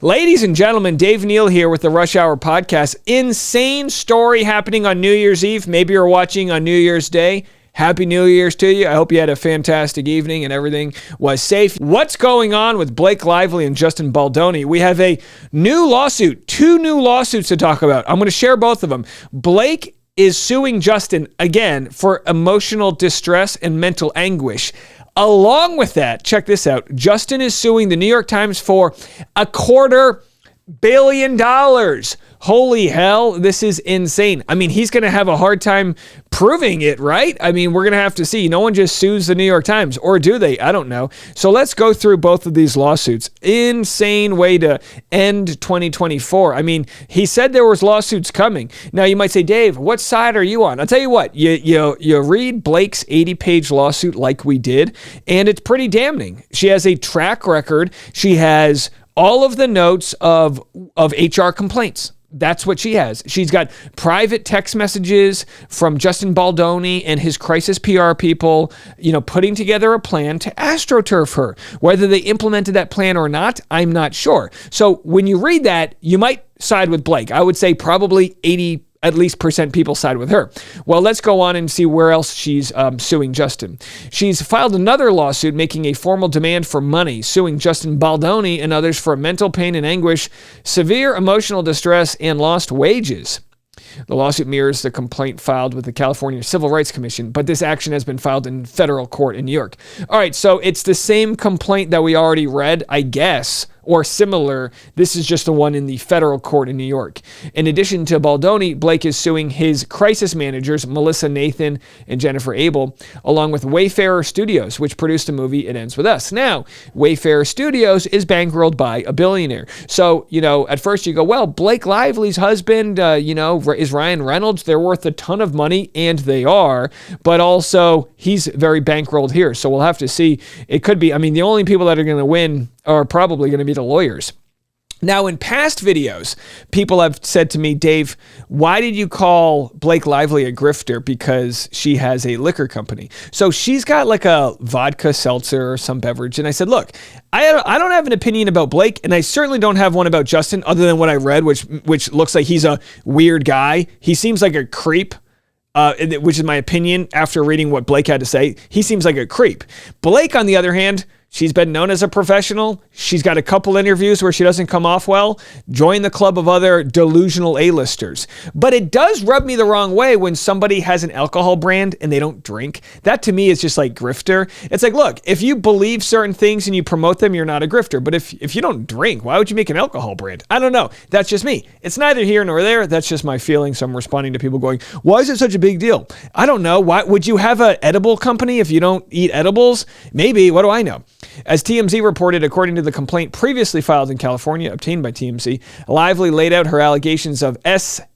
Ladies and gentlemen, Dave Neal here with the Rush Hour Podcast. Insane story happening on New Year's Eve. Maybe you're watching on New Year's Day. Happy New Year's to you. I hope you had a fantastic evening and everything was safe. What's going on with Blake Lively and Justin Baldoni? We have a new lawsuit, 2 new lawsuits to talk about. I'm going to share both of them. Blake is suing Justin again for emotional distress and mental anguish. Along with that, check this out. Justin is suing the New York Times for $250 million. Holy hell, this is insane. I mean, he's going to have a hard time proving it, right? I mean, we're going to have to see. No one just sues the New York Times, or do they? I don't know. So let's go through both of these lawsuits. Insane way to end 2024. I mean, he said there was lawsuits coming. Now, you might say, Dave, what side are you on? I'll tell you what, you read Blake's 80-page lawsuit like we did, and it's pretty damning. She has a track record. She has all of the notes of HR complaints. That's what she has. She's got private text messages from Justin Baldoni and his crisis PR people, putting together a plan to AstroTurf her. Whether they implemented that plan or not, I'm not sure. So when you read that, you might side with Blake. I would say probably 80% at least people side with her. Well, let's go on and see where else she's suing Justin. She's filed another lawsuit making a formal demand for money, suing Justin Baldoni and others for mental pain and anguish, severe emotional distress, and lost wages. The lawsuit mirrors the complaint filed with the California Civil Rights Commission, but this action has been filed in federal court in New York. All right, so it's the same complaint that we already read, I guess, or similar. This is just the one in the federal court in New York. In addition to Baldoni, Blake is suing his crisis managers, Melissa Nathan and Jennifer Abel, along with Wayfarer Studios, which produced the movie It Ends With Us. Now, Wayfarer Studios is bankrolled by a billionaire. So, at first you go, well, Blake Lively's husband, is Ryan Reynolds. They're worth a ton of money, and they are, but also he's very bankrolled here. So we'll have to see. It could be, the only people that are going to win are probably going to be the lawyers. Now, in past videos, people have said to me, Dave, why did you call Blake Lively a grifter? Because she has a liquor company. So she's got like a vodka seltzer or some beverage. And I said, look, I don't have an opinion about Blake, and I certainly don't have one about Justin other than what I read, which looks like he's a weird guy. He seems like a creep. Which is my opinion after reading what Blake had to say. He seems like a creep. Blake, on the other hand, she's been known as a professional. She's got a couple interviews where she doesn't come off well. Join the club of other delusional A-listers. But it does rub me the wrong way when somebody has an alcohol brand and they don't drink. That to me is just like grifter. It's like, look, if you believe certain things and you promote them, you're not a grifter. But if you don't drink, why would you make an alcohol brand? I don't know. That's just me. It's neither here nor there. That's just my feeling. So I'm responding to people going, why is it such a big deal? I don't know. Why would you have an edible company if you don't eat edibles? Maybe. What do I know? As TMZ reported, according to the complaint previously filed in California, obtained by TMZ, Lively laid out her allegations of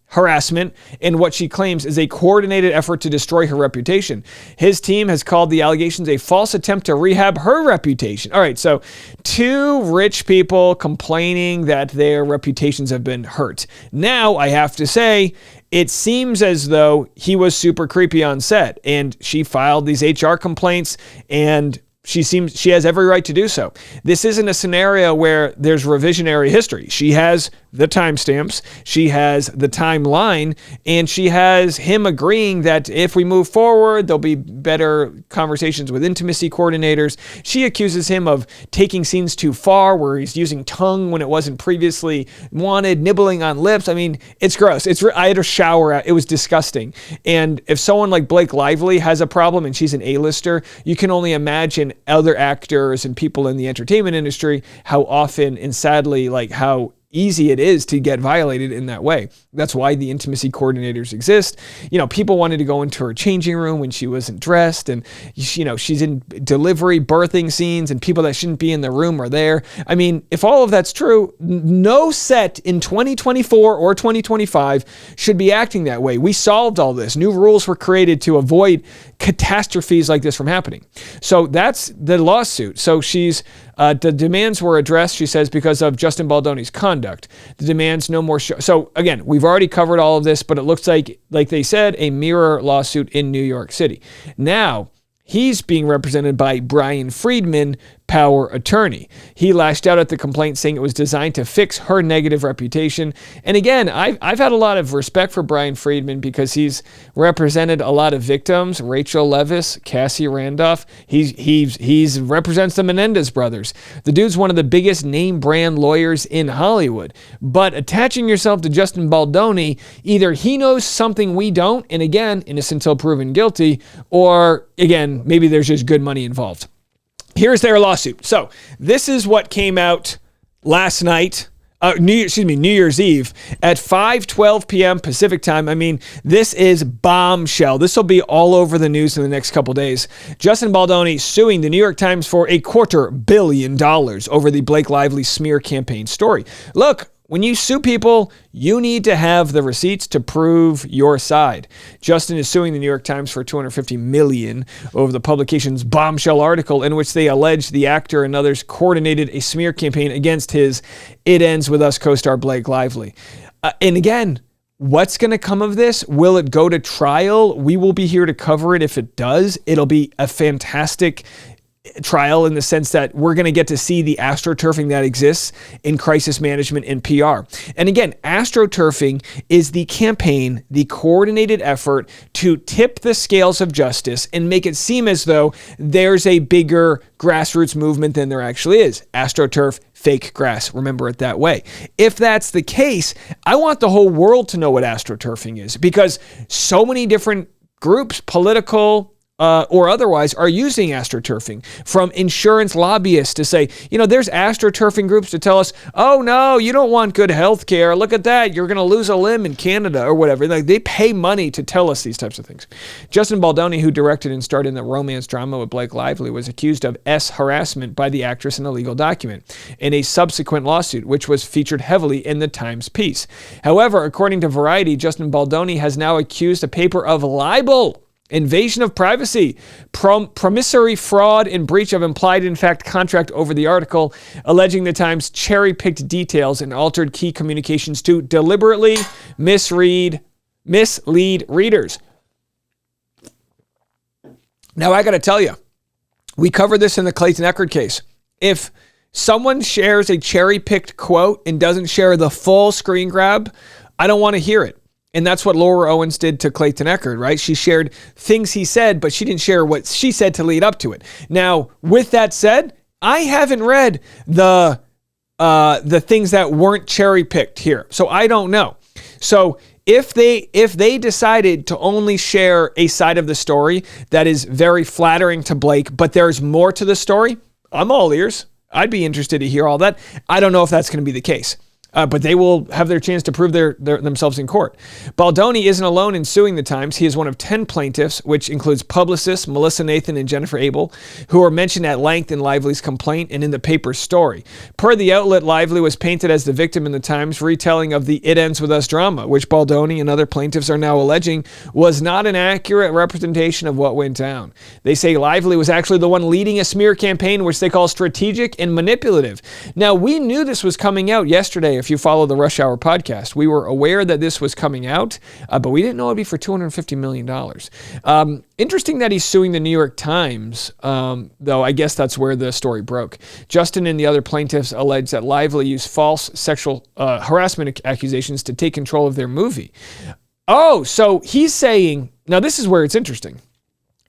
harassment in what she claims is a coordinated effort to destroy her reputation. His team has called the allegations a false attempt to rehab her reputation. All right, so 2 rich people complaining that their reputations have been hurt. Now, I have to say, it seems as though he was super creepy on set, and she filed these HR complaints, and she has every right to do so. This isn't a scenario where there's revisionary history. She has the timestamps, she has the timeline, and she has him agreeing that if we move forward, there'll be better conversations with intimacy coordinators. She accuses him of taking scenes too far, where he's using tongue when it wasn't previously wanted, nibbling on lips. It's gross. I had a shower. It was disgusting. And if someone like Blake Lively has a problem and she's an A-lister, you can only imagine other actors and people in the entertainment industry, how often and sadly, how easy it is to get violated in that way. That's why the intimacy coordinators exist. People wanted to go into her changing room when she wasn't dressed, and she's in delivery, birthing scenes, and people that shouldn't be in the room are there. If all of that's true, no set in 2024 or 2025 should be acting that way. We solved all this. New rules were created to avoid catastrophes like this from happening. So that's the lawsuit. So the demands were addressed, she says, because of Justin Baldoni's conduct. The demands no more So again, we've already covered all of this, but it looks like they said, a mirror lawsuit in New York City. Now, he's being represented by Brian Friedman, power attorney. He lashed out at the complaint, saying it was designed to fix her negative reputation. And again, I've had a lot of respect for Brian Friedman because he's represented a lot of victims. Rachel Leviss, Cassie Randolph. He's represents the Menendez brothers. The dude's one of the biggest name brand lawyers in Hollywood. But attaching yourself to Justin Baldoni, either he knows something we don't, and again, innocent until proven guilty, or again, maybe there's just good money involved. Here's their lawsuit. So this is what came out last night, New Year's Eve at 5:12 p.m. Pacific time. I mean, this is bombshell. This will be all over the news in the next couple days. Justin Baldoni suing the New York Times for $250 million over the Blake Lively smear campaign story. Look, when you sue people, you need to have the receipts to prove your side. Justin is suing the New York Times for $250 million over the publication's bombshell article in which they allege the actor and others coordinated a smear campaign against his It Ends With Us co-star Blake Lively. And again, what's going to come of this? Will it go to trial? We will be here to cover it if it does. It'll be a fantastic trial in the sense that we're going to get to see the astroturfing that exists in crisis management and PR. And again, astroturfing is the campaign, the coordinated effort to tip the scales of justice and make it seem as though there's a bigger grassroots movement than there actually is. AstroTurf, fake grass. Remember it that way. If that's the case, I want the whole world to know what astroturfing is, because so many different groups, political, or otherwise, are using astroturfing, from insurance lobbyists to say, there's astroturfing groups to tell us, oh no, you don't want good health care. Look at that. You're going to lose a limb in Canada or whatever. Like, they pay money to tell us these types of things. Justin Baldoni, who directed and starred in the romance drama with Blake Lively, was accused of harassment by the actress in a legal document in a subsequent lawsuit, which was featured heavily in the Times piece. However, according to Variety, Justin Baldoni has now accused a paper of libel, invasion of privacy, promissory fraud, and breach of implied in fact contract over the article, alleging the Times cherry-picked details and altered key communications to deliberately mislead readers. Now, I got to tell you, we covered this in the Clayton Echard case. If someone shares a cherry-picked quote and doesn't share the full screen grab, I don't want to hear it. And that's what Laura Owens did to Clayton Echard, right? She shared things he said, but she didn't share what she said to lead up to it. Now, with that said, I haven't read the things that weren't cherry-picked here, so I don't know. So if they decided to only share a side of the story that is very flattering to Blake, but there's more to the story, I'm all ears. I'd be interested to hear all that. I don't know if that's going to be the case. But they will have their chance to prove themselves in court. Baldoni isn't alone in suing the Times. He is one of 10 plaintiffs, which includes publicists Melissa Nathan and Jennifer Abel, who are mentioned at length in Lively's complaint and in the paper's story. Per the outlet, Lively was painted as the victim in the Times retelling of the It Ends With Us drama, which Baldoni and other plaintiffs are now alleging was not an accurate representation of what went down. They say Lively was actually the one leading a smear campaign, which they call strategic and manipulative. Now, we knew this was coming out yesterday. If you follow the Rush Hour podcast, we were aware that this was coming out, but we didn't know it'd be for $250 million. Interesting that he's suing the New York Times, though I guess that's where the story broke. Justin and the other plaintiffs allege that Lively used false sexual harassment accusations to take control of their movie. Oh, so he's saying, now this is where it's interesting.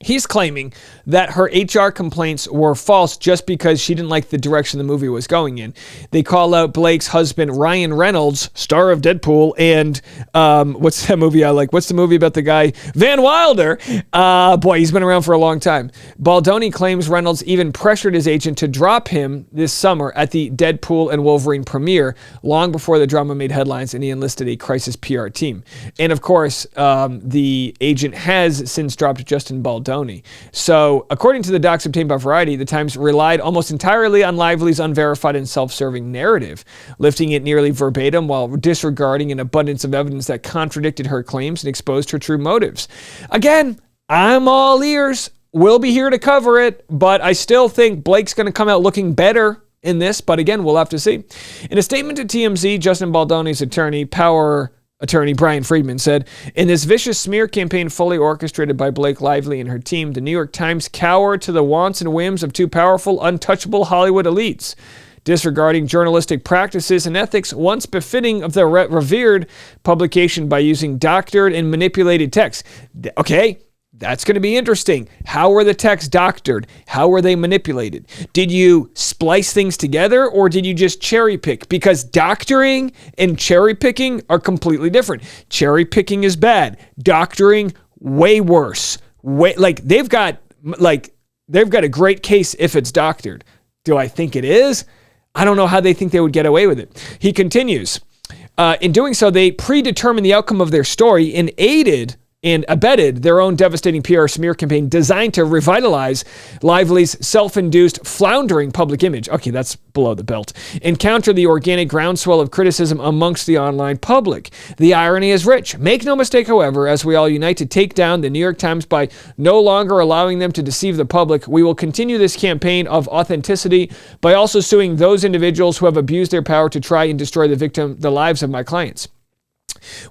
He's claiming that her HR complaints were false just because she didn't like the direction the movie was going in. They call out Blake's husband, Ryan Reynolds, star of Deadpool, and what's that movie I like? What's the movie about the guy? Van Wilder. Boy, he's been around for a long time. Baldoni claims Reynolds even pressured his agent to drop him this summer at the Deadpool and Wolverine premiere, long before the drama made headlines, and he enlisted a crisis PR team. And of course, the agent has since dropped Justin Baldoni. So, according to the docs obtained by Variety, the Times relied almost entirely on Lively's unverified and self-serving narrative, lifting it nearly verbatim while disregarding an abundance of evidence that contradicted her claims and exposed her true motives. Again, I'm all ears. We'll be here to cover it, but I still think Blake's going to come out looking better in this, but again, we'll have to see. In a statement to TMZ, Justin Baldoni's attorney, Power attorney Brian Friedman said. In this vicious smear campaign fully orchestrated by Blake Lively and her team, the New York Times cowered to the wants and whims of two powerful, untouchable Hollywood elites, disregarding journalistic practices and ethics once befitting of the revered publication by using doctored and manipulated text. Okay, that's going to be interesting. How were the texts doctored? How were they manipulated? Did you splice things together or did you just cherry pick? Because doctoring and cherry picking are completely different. Cherry picking is bad. Doctoring, way worse. They've got a great case if it's doctored. Do I think it is? I don't know how they think they would get away with it. He continues, in doing so, they predetermined the outcome of their story and aided and abetted their own devastating PR smear campaign designed to revitalize Lively's self-induced floundering public image. Okay, that's below the belt. And counter the organic groundswell of criticism amongst the online public. The irony is rich. Make no mistake, however, as we all unite to take down the New York Times by no longer allowing them to deceive the public, we will continue this campaign of authenticity by also suing those individuals who have abused their power to try and destroy the lives of my clients.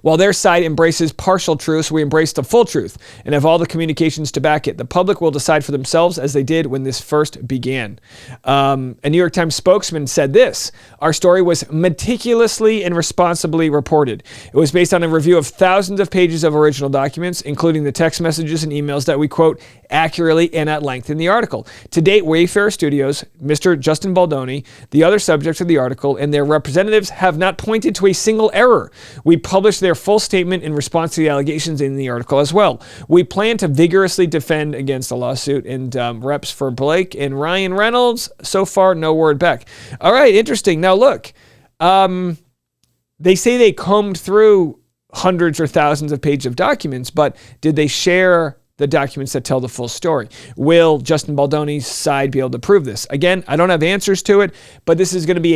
While their side embraces partial truths, we embrace the full truth and have all the communications to back it. The public will decide for themselves as they did when this first began. A New York Times spokesman said this: our story was meticulously and responsibly reported. It was based on a review of thousands of pages of original documents, including the text messages and emails that we quote accurately and at length in the article. To date, Wayfair Studios, Mr. Justin Baldoni, the other subjects of the article, and their representatives have not pointed to a single error. We published their full statement in response to the allegations in the article as well. We plan to vigorously defend against the lawsuit, and reps for Blake and Ryan Reynolds, so far, no word back. All right, interesting. Now look, they say they combed through hundreds or thousands of pages of documents, but did they share the documents that tell the full story? Will Justin Baldoni's side be able to prove this? Again, I don't have answers to it, but this is going to be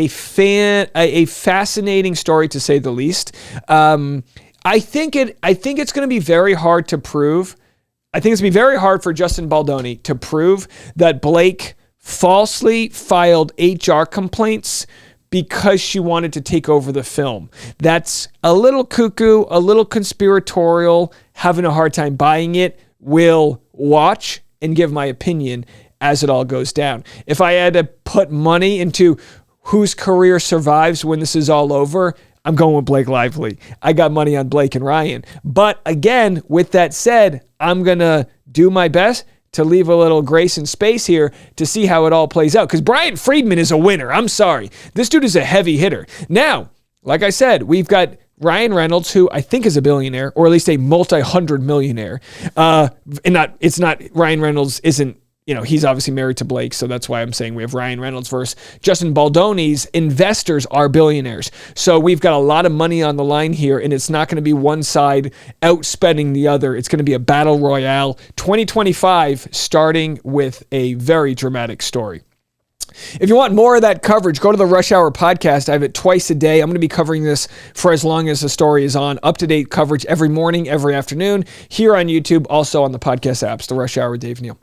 a fascinating story to say the least. I think it's going to be very hard to prove. I think it's going to be very hard for Justin Baldoni to prove that Blake falsely filed HR complaints because she wanted to take over the film. That's a little cuckoo, a little conspiratorial, having a hard time buying it. Will watch and give my opinion as it all goes down. If I had to put money into whose career survives when this is all over, I'm going with Blake Lively. I got money on Blake and Ryan. But again, with that said, I'm going to do my best to leave a little grace and space here to see how it all plays out. Because Brian Friedman is a winner. I'm sorry. This dude is a heavy hitter. Now, like I said, we've got Ryan Reynolds, who I think is a billionaire, or at least a multi-hundred millionaire. Ryan Reynolds isn't, he's obviously married to Blake, so that's why I'm saying we have Ryan Reynolds versus Justin Baldoni's investors are billionaires. So we've got a lot of money on the line here, and it's not going to be one side outspending the other. It's going to be a battle royale. 2025 starting with a very dramatic story. If you want more of that coverage, go to the Rush Hour podcast. I have it twice a day. I'm going to be covering this for as long as the story is on. Up-to-date coverage every morning, every afternoon, here on YouTube, also on the podcast apps, the Rush Hour with Dave Neal.